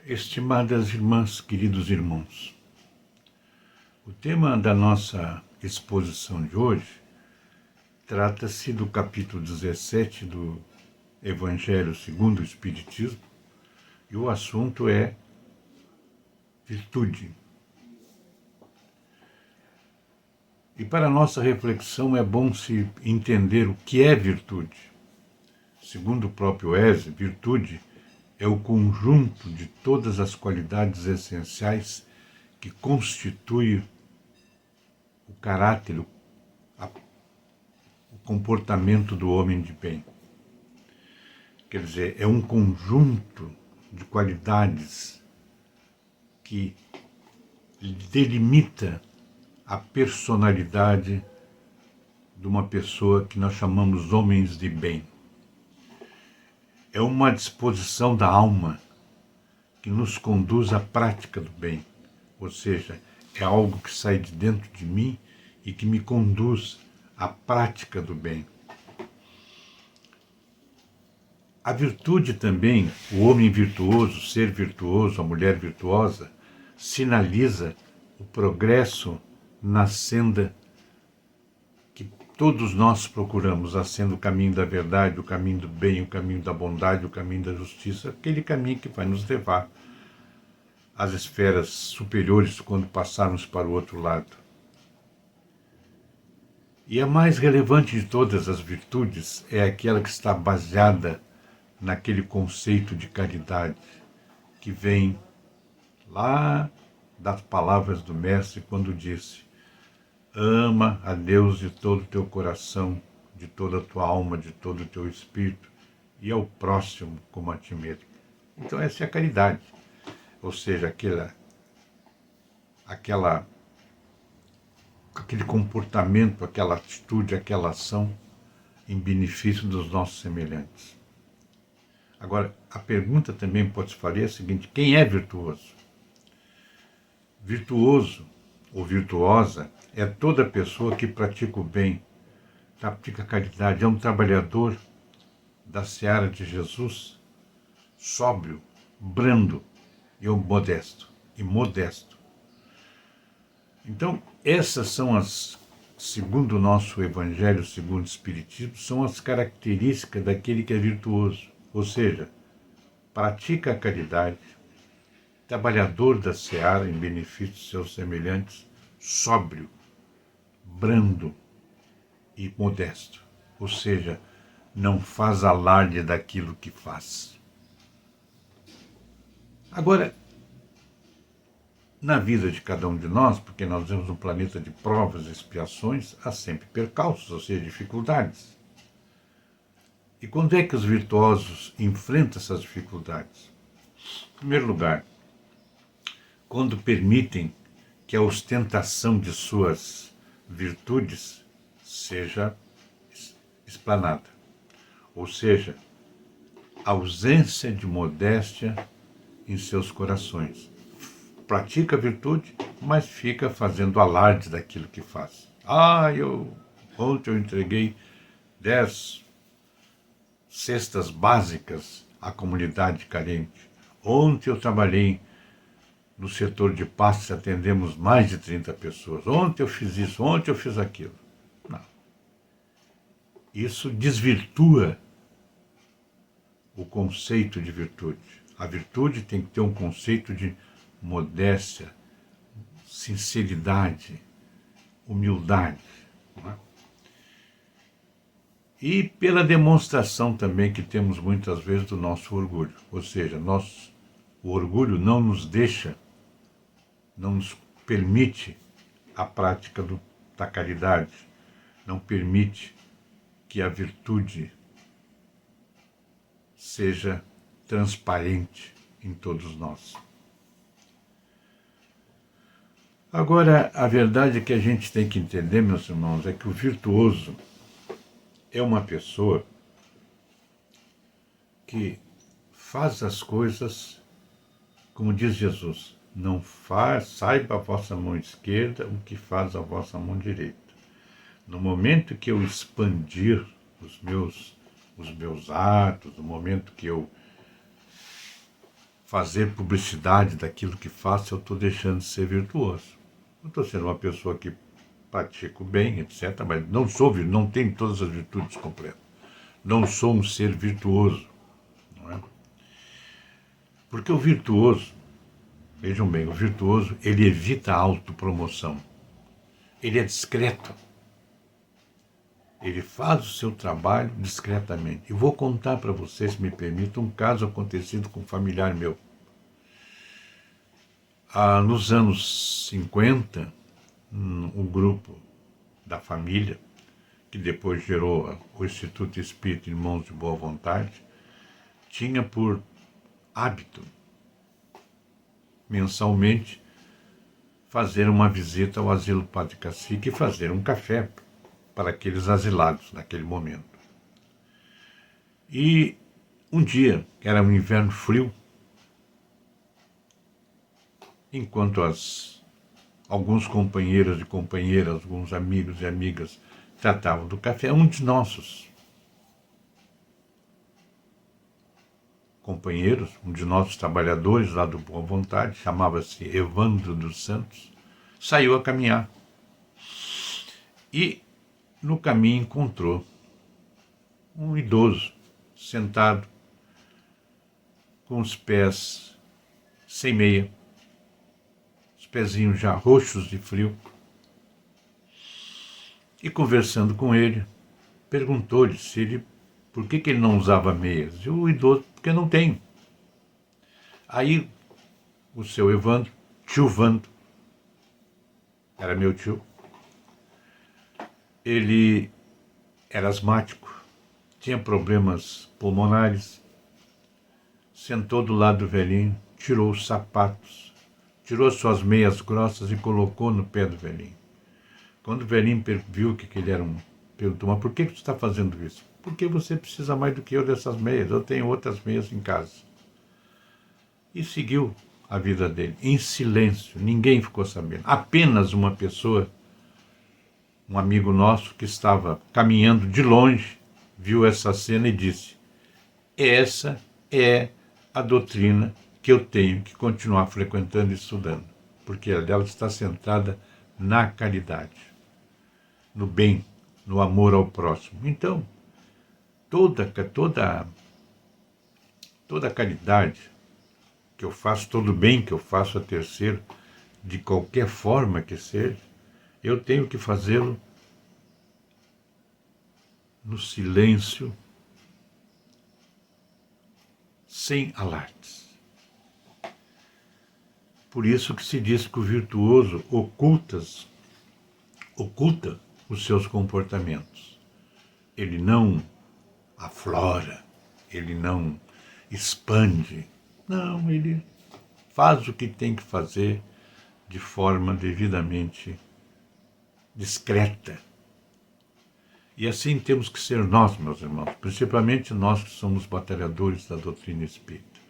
Estimadas irmãs, queridos irmãos, o tema da nossa exposição de hoje trata-se do capítulo 17 do Evangelho segundo o Espiritismo e o assunto é virtude. E para a nossa reflexão é bom se entender o que é virtude. Segundo o próprio Eze, virtude é o conjunto de todas as qualidades essenciais que constituem o caráter, o comportamento do homem de bem. Quer dizer, é um conjunto de qualidades que delimita a personalidade de uma pessoa que nós chamamos homens de bem. É uma disposição da alma que nos conduz à prática do bem, ou seja, é algo que sai de dentro de mim e que me conduz à prática do bem. A virtude também, o homem virtuoso, ser virtuoso, a mulher virtuosa, sinaliza o progresso na senda que todos nós procuramos, a senda o caminho da verdade, o caminho do bem, o caminho da bondade, o caminho da justiça, aquele caminho que vai nos levar às esferas superiores quando passarmos para o outro lado. E a mais relevante de todas as virtudes é aquela que está baseada naquele conceito de caridade que vem lá das palavras do Mestre quando disse: ama a Deus de todo o teu coração, de toda a tua alma, de todo o teu espírito, e ao próximo como a ti mesmo. Então essa é a caridade, ou seja, aquele comportamento, aquela atitude, aquela ação em benefício dos nossos semelhantes. Agora, a pergunta também pode se fazer a seguinte: quem é virtuoso? Virtuoso ou virtuosa é toda pessoa que pratica o bem, pratica a caridade, é um trabalhador da seara de Jesus, sóbrio, brando e modesto. Então, essas são segundo o nosso Evangelho, segundo o Espiritismo, são as características daquele que é virtuoso, ou seja, pratica a caridade, trabalhador da seara em benefício de seus semelhantes, sóbrio, brando e modesto, ou seja, não faz alarde daquilo que faz. Agora, na vida de cada um de nós, porque nós vivemos um planeta de provas e expiações, há sempre percalços, ou seja, dificuldades. E quando é que os virtuosos enfrentam essas dificuldades? Em primeiro lugar, quando permitem que a ostentação de suas virtudes seja explanada, ou seja, ausência de modéstia em seus corações. Pratica a virtude, mas fica fazendo alarde daquilo que faz. Ontem eu entreguei 10 cestas básicas à comunidade carente. Ontem eu trabalhei no setor de pastos, atendemos mais de 30 pessoas. Ontem eu fiz isso, ontem eu fiz aquilo. Não. Isso desvirtua o conceito de virtude. A virtude tem que ter um conceito de modéstia, sinceridade, humildade. Não é? E pela demonstração também que temos muitas vezes do nosso orgulho. Ou seja, o orgulho não nos deixa, não nos permite a prática da caridade, não permite que a virtude seja transparente em todos nós. Agora, a verdade que a gente tem que entender, meus irmãos, é que o virtuoso é uma pessoa que faz as coisas, como diz Jesus, não saiba a vossa mão esquerda o que faz a vossa mão direita. No momento que eu expandir os meus atos, no momento que eu fazer publicidade daquilo que faço, eu estou deixando de ser virtuoso. Eu estou sendo uma pessoa que pratico bem, etc., mas não tenho todas as virtudes completas. Não sou um ser virtuoso, não é? Porque o virtuoso, vejam bem, o virtuoso, ele evita a autopromoção. Ele é discreto. Ele faz o seu trabalho discretamente. E vou contar para vocês, se me permitam, um caso acontecido com um familiar meu. Nos anos 50, um grupo da família, que depois gerou o Instituto Espírita Irmãos de Boa Vontade, tinha por hábito, mensalmente, fazer uma visita ao Asilo Padre Cacique e fazer um café para aqueles asilados naquele momento. E um dia, era um inverno frio, enquanto alguns companheiros e companheiras, alguns amigos e amigas tratavam do café, um de nossos companheiros, um de nossos trabalhadores lá do Boa Vontade, chamava-se Evandro dos Santos, saiu a caminhar. E no caminho encontrou um idoso sentado com os pés sem meia, os pezinhos já roxos de frio, e conversando com ele, perguntou-lhe por que ele não usava meias. E o idoso, porque não tem. Aí o seu Evandro, tio Vando, era meu tio, ele era asmático, tinha problemas pulmonares, sentou do lado do velhinho, tirou os sapatos, tirou suas meias grossas e colocou no pé do velhinho. Quando o velhinho viu que ele era perguntou, mas por que você está fazendo isso? Porque você precisa mais do que eu dessas meias, eu tenho outras meias em casa. E seguiu a vida dele, em silêncio, ninguém ficou sabendo. Apenas uma pessoa, um amigo nosso que estava caminhando de longe, viu essa cena e disse: essa é a doutrina que eu tenho que continuar frequentando e estudando, porque ela está centrada na caridade, no bem, no amor ao próximo. Então, toda a caridade que eu faço, todo o bem que eu faço a terceiro, de qualquer forma que seja, eu tenho que fazê-lo no silêncio, sem alardes. Por isso que se diz que o virtuoso oculta os seus comportamentos. Ele não aflora, ele não expande. Não, ele faz o que tem que fazer de forma devidamente discreta. E assim temos que ser nós, meus irmãos, principalmente nós que somos batalhadores da doutrina espírita.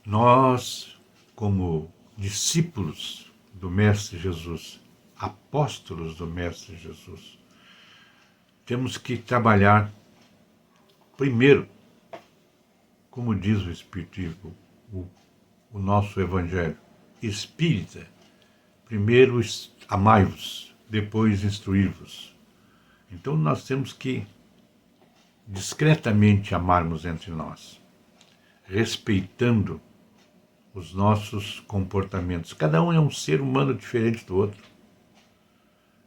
Nós, como discípulos do Mestre Jesus, apóstolos do Mestre Jesus, temos que trabalhar primeiro, como diz o Espiritismo, o nosso Evangelho espírita, primeiro amai-vos, depois instruir-vos. Então nós temos que discretamente amarmos entre nós, respeitando os nossos comportamentos. Cada um é um ser humano diferente do outro.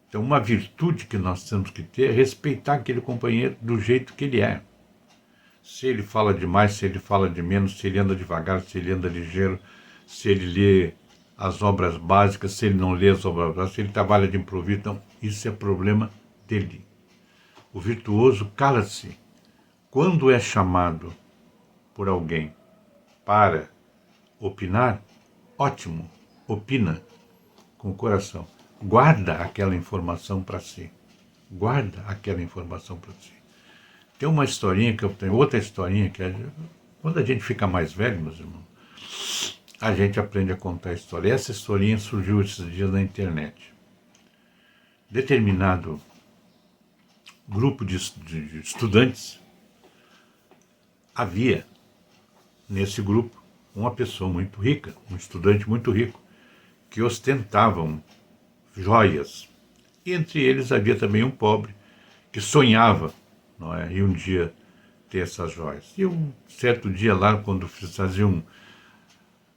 Então uma virtude que nós temos que ter é respeitar aquele companheiro do jeito que ele é. Se ele fala demais, se ele fala de menos, se ele anda devagar, se ele anda ligeiro, se ele lê as obras básicas, se ele não lê as obras básicas, se ele trabalha de improviso, então isso é problema dele. O virtuoso cala-se quando é chamado por alguém para opinar, ótimo, opina com o coração. Guarda aquela informação para si. Guarda aquela informação para si. Tem uma historinha que eu tenho, outra historinha que é, quando a gente fica mais velho, meus irmãos, a gente aprende a contar a história. Essa historinha surgiu esses dias na internet. Determinado grupo de estudantes havia nesse grupo uma pessoa muito rica, um estudante muito rico, que ostentavam joias. E entre eles havia também um pobre que sonhava, não é, e um dia ter essas joias. E um certo dia lá, quando faziam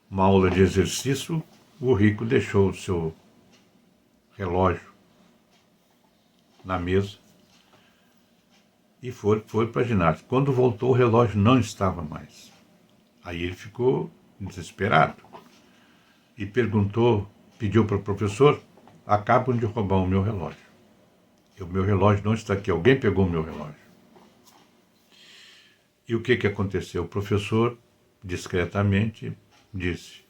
uma aula de exercício, o rico deixou o seu relógio na mesa e foi para a ginástica. Quando voltou, o relógio não estava mais. Aí ele ficou desesperado e pediu para o professor: acabam de roubar o meu relógio. O meu relógio não está aqui, alguém pegou o meu relógio. E o que aconteceu? O professor, discretamente, disse: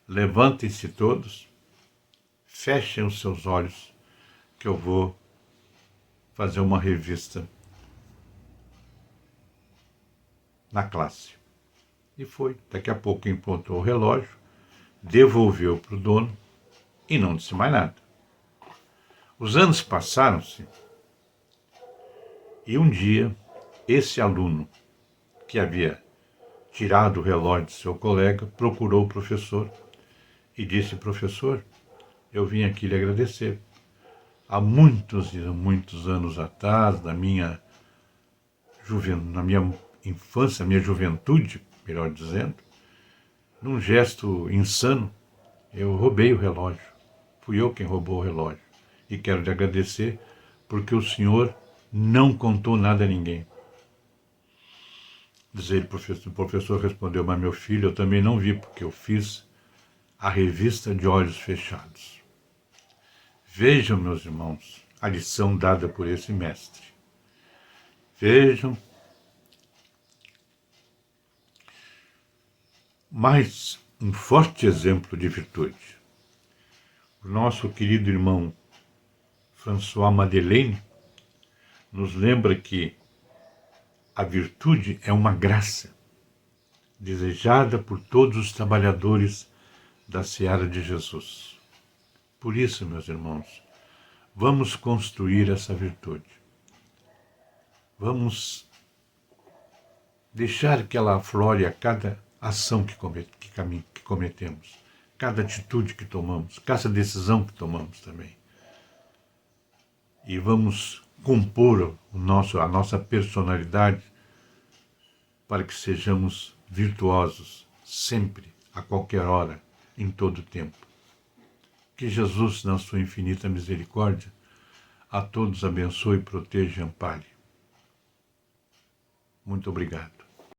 levantem-se todos, fechem os seus olhos, que eu vou fazer uma revista na classe. E foi. Daqui a pouco encontrou o relógio, devolveu para o dono e não disse mais nada. Os anos passaram-se e um dia esse aluno que havia tirado o relógio de seu colega procurou o professor e disse: professor, eu vim aqui lhe agradecer. Há muitos e muitos anos atrás, na minha infância, minha juventude, melhor dizendo, num gesto insano, eu roubei o relógio. Fui eu quem roubou o relógio. E quero lhe agradecer porque o senhor não contou nada a ninguém. O professor respondeu: mas meu filho, eu também não vi, porque eu fiz a revista de olhos fechados. Vejam, meus irmãos, a lição dada por esse mestre. Vejam mais um forte exemplo de virtude. O nosso querido irmão François Madeleine nos lembra que a virtude é uma graça desejada por todos os trabalhadores da seara de Jesus. Por isso, meus irmãos, vamos construir essa virtude. Vamos deixar que ela aflore a cada ação que cometemos, cada atitude que tomamos, cada decisão que tomamos também. E vamos compor a nossa personalidade para que sejamos virtuosos sempre, a qualquer hora, em todo tempo. Que Jesus, na sua infinita misericórdia, a todos abençoe, proteja e ampare. Muito obrigado.